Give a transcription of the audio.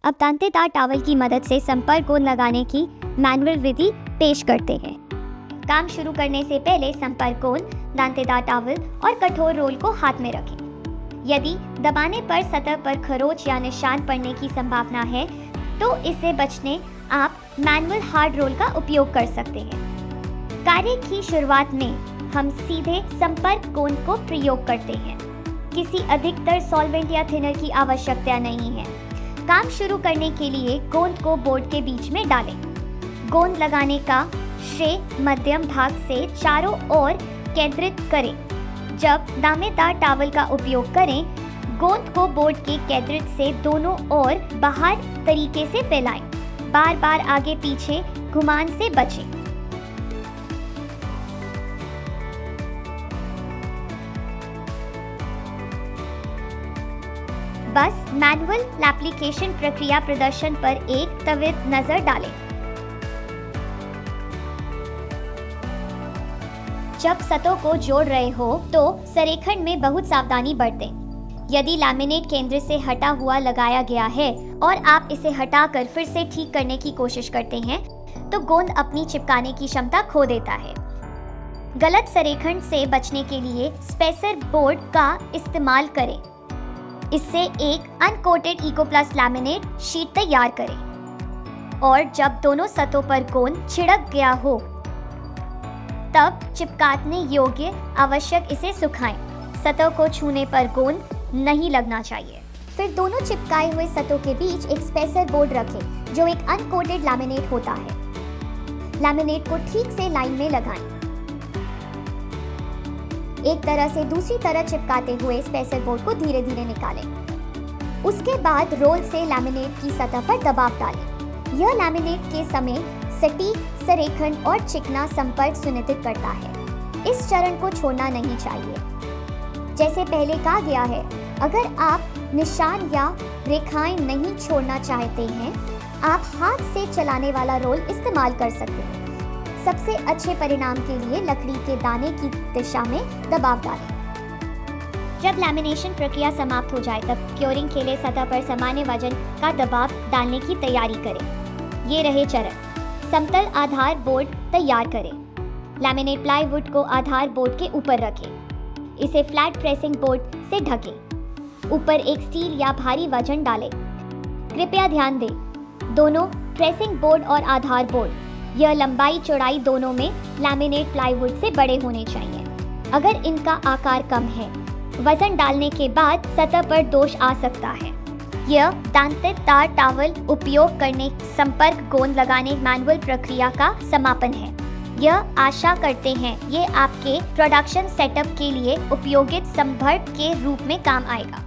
अब दांतेदार टॉवल की मदद से संपर्क गोंद लगाने की मैनुअल विधि पेश करते हैं। काम शुरू करने से पहले संपर्क गोंद, दांतेदार टॉवल और कठोर रोल को हाथ में रखें। यदि दबाने पर सतह पर खरोंच या निशान पड़ने की संभावना है तो इससे बचने आप मैनुअल हार्ड रोल का उपयोग कर सकते हैं। कार्य की शुरुआत में हम सीधे संपर्क गोंद को प्रयोग करते हैं। किसी अधिकतर सॉल्वेंट या थिनर की आवश्यकता नहीं है। काम शुरू करने के लिए गोंद को बोर्ड के बीच में डालें। गोंद लगाने का श्रेय मध्यम भाग से चारों ओर केंद्रित करें। जब दांतेदार टॉवल का उपयोग करें, गोंद को बोर्ड के केंद्रित से दोनों ओर बाहर तरीके से फैलाएं। बार बार आगे पीछे घुमान से बचें। बस मैनुअल एप्लीकेशन प्रक्रिया प्रदर्शन पर एक त्वरित नजर डालें। जब सतहों को जोड़ रहे हो तो संरेखण में बहुत सावधानी बरतें। यदि लैमिनेट केंद्र से हटा हुआ लगाया गया है और आप इसे हटाकर फिर से ठीक करने की कोशिश करते हैं तो गोंद अपनी चिपकाने की क्षमता खो देता है। गलत संरेखण से बचने के लिए स्पेसर बोर्ड का इस्तेमाल करें। इससे एक अनकोटेड इकोप्लस लैमिनेट शीट तैयार करें और जब दोनों सतहों पर गोंद छिड़क गया हो तब चिपकाने योग्य आवश्यक इसे सुखाएं। सतह को छूने पर गोंद नहीं लगना चाहिए। फिर दोनों चिपकाए हुए सतहों के बीच एक स्पेसर बोर्ड रखें जो एक अनकोटेड लैमिनेट होता है। लैमिनेट को ठीक से लाइन में लगाएं। एक तरह से दूसरी तरह चिपकाते हुए स्पेसर बोर्ड को धीरे धीरे निकालें। उसके बाद रोल से लैमिनेट की सतह पर दबाव डालें। यह लैमिनेट के समय सटीक संरेखण और चिकना संपर्क सुनिश्चित करता है। इस चरण को छोड़ना नहीं चाहिए। जैसे पहले कहा गया है, अगर आप निशान या रेखाएं नहीं छोड़ना चाहते हैं, आप हाथ से चलाने वाला रोल इस्तेमाल कर सकते हैं। सबसे अच्छे परिणाम के लिए लकड़ी के दाने की दिशा में दबाव डालें। जब लैमिनेशन प्रक्रिया समाप्त हो जाए तब क्योरिंग के लिए सतह पर सामान्य वजन का दबाव डालने की तैयारी करें। ये रहे चरण। समतल आधार बोर्ड तैयार करें। लैमिनेट प्लाईवुड को आधार बोर्ड के ऊपर रखें। इसे फ्लैट प्रेसिंग बोर्ड से ढकें। ऊपर एक स्टील या भारी वजन डालें। कृपया ध्यान दें, दोनों प्रेसिंग बोर्ड और आधार बोर्ड यह लंबाई चौड़ाई दोनों में लैमिनेट प्लाईवुड से बड़े होने चाहिए। अगर इनका आकार कम है, वजन डालने के बाद सतह पर दोष आ सकता है। यह दांतेदार टॉवल उपयोग करने संपर्क गोंद लगाने मैनुअल प्रक्रिया का समापन है। यह आशा करते हैं ये आपके प्रोडक्शन सेटअप के लिए उपयोगित संपर्क के रूप में काम आएगा।